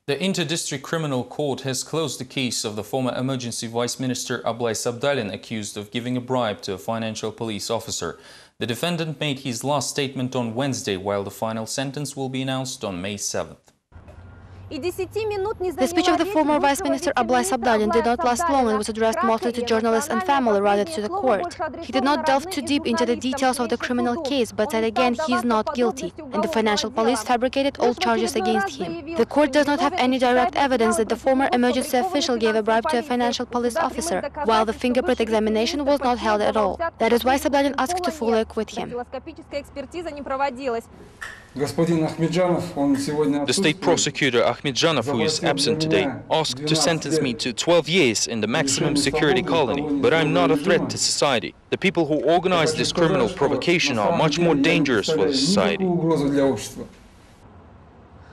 The Inter-District Criminal Court has closed the case of the former Emergency Vice Minister Ablay Sabdalin, accused of giving a bribe to a financial police officer. The defendant made his last statement on Wednesday, while the final sentence will be announced on May 7th. The speech of the former Vice Minister Ablay Sabdalin did not last long and was addressed mostly to journalists and family rather to the court. He did not delve too deep into the details of the criminal case, but said again he is not guilty, and the financial police fabricated all charges against him. The court does not have any direct evidence that the former emergency official gave a bribe to a financial police officer, while the fingerprint examination was not held at all. That is why Sabdalin asked to fully acquit him. The state prosecutor Ahmedjanov, who is absent today, asked to sentence me to 12 years in the maximum security colony, but I'm not a threat to society. The people who organized this criminal provocation are much more dangerous for the society.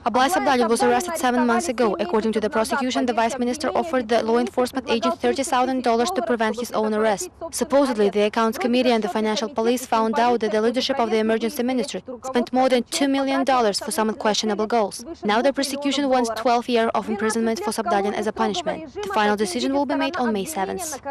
Ablay Sabdalin was arrested 7 months ago. According to the prosecution, the vice minister offered the law enforcement agent $30,000 to prevent his own arrest. Supposedly, the accounts committee and the financial police found out that the leadership of the emergency ministry spent more than $2 million for some questionable goals. Now the prosecution wants 12 years of imprisonment for Sabdalin as a punishment. The final decision will be made on May 7th.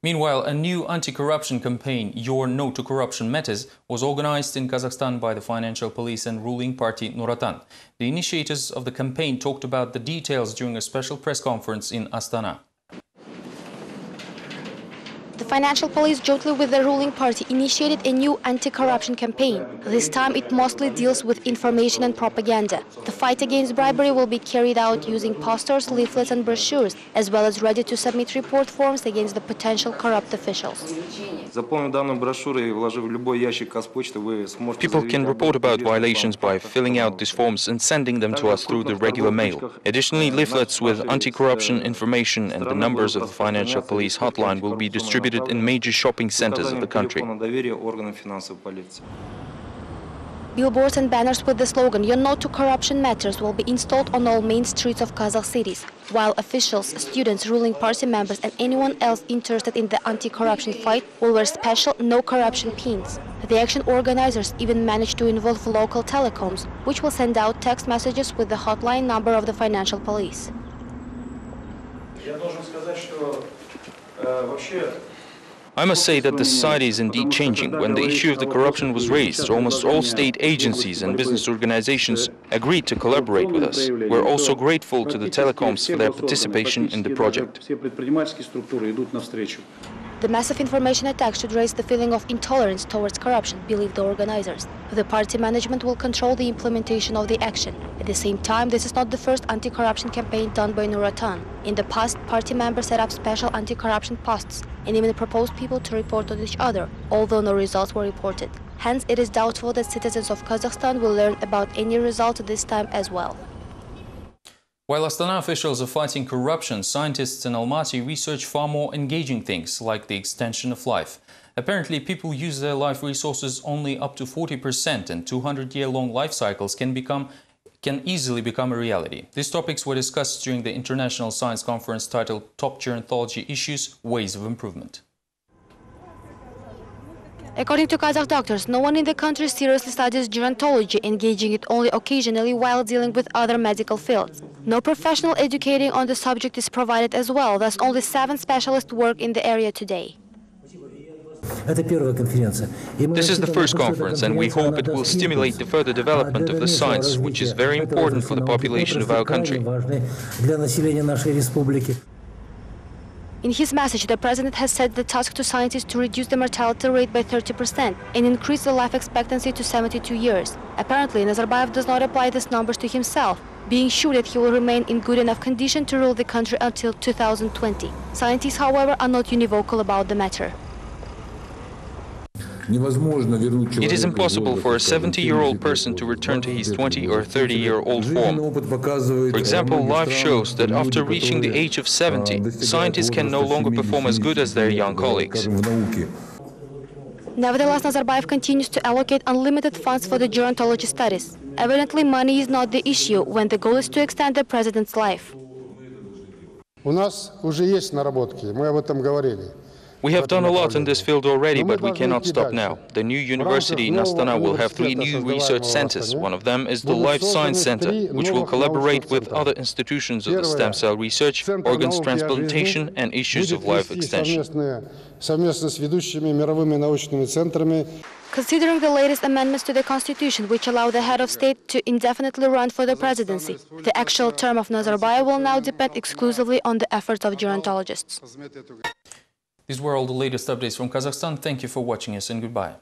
Meanwhile, a new anti-corruption campaign, Your No to Corruption Matters, was organized in Kazakhstan by the financial police and ruling party Nur Otan. The initiators of the campaign talked about the details during a special press conference in Astana. The financial police, jointly with the ruling party, initiated a new anti-corruption campaign. This time it mostly deals with information and propaganda. The fight against bribery will be carried out using posters, leaflets and brochures, as well as ready-to-submit report forms against the potential corrupt officials. People can report about violations by filling out these forms and sending them to us through the regular mail. Additionally, leaflets with anti-corruption information and the numbers of the financial police hotline will be distributed in major shopping centers of the country. Billboards and banners with the slogan "Your No to Corruption Matters" will be installed on all main streets of Kazakh cities, while officials, students, ruling party members and anyone else interested in the anti-corruption fight will wear special no corruption pins. The action organizers even managed to involve local telecoms, which will send out text messages with the hotline number of the financial police. I must say that the society is indeed changing. When the issue of the corruption was raised, almost all state agencies and business organizations agreed to collaborate with us. We're also grateful to the telecoms for their participation in the project. The massive information attack should raise the feeling of intolerance towards corruption, believe the organizers. The party management will control the implementation of the action. At the same time, this is not the first anti-corruption campaign done by Nur Otan. In the past, party members set up special anti-corruption posts and even proposed people to report on each other, although no results were reported. Hence, it is doubtful that citizens of Kazakhstan will learn about any result this time as well. While Astana officials are fighting corruption, scientists in Almaty research far more engaging things, like the extension of life. Apparently, people use their life resources only up to 40%, and 200-year-long life cycles can easily become a reality. These topics were discussed during the International Science Conference titled Top Gerontology Issues, Ways of Improvement. According to Kazakh doctors, no one in the country seriously studies gerontology, engaging it only occasionally while dealing with other medical fields. No professional educating on the subject is provided as well, thus only 7 specialists work in the area today. This is the first conference, and we hope it will stimulate the further development of the science, which is very important for the population of our country. In his message, the president has set the task to scientists to reduce the mortality rate by 30% and increase the life expectancy to 72 years. Apparently, Nazarbayev does not apply these numbers to himself, being sure that he will remain in good enough condition to rule the country until 2020. Scientists, however, are not univocal about the matter. It is impossible for a 70-year-old person to return to his 20 or 30-year-old form. For example, life shows that after reaching the age of 70, scientists can no longer perform as good as their young colleagues. Nevertheless, Nazarbayev continues to allocate unlimited funds for the gerontology studies. Evidently, money is not the issue when the goal is to extend the president's life. У нас уже есть наработки, мы об этом говорили. We have done a lot in this field already, but we cannot stop now. The new university in Astana will have 3 new research centers. One of them is the Life Science Center, which will collaborate with other institutions of the stem cell research, organs transplantation, and issues of life extension. Considering the latest amendments to the Constitution, which allow the head of state to indefinitely run for the presidency, the actual term of Nazarbayev will now depend exclusively on the efforts of gerontologists. These were all the latest updates from Kazakhstan. Thank you for watching us and goodbye.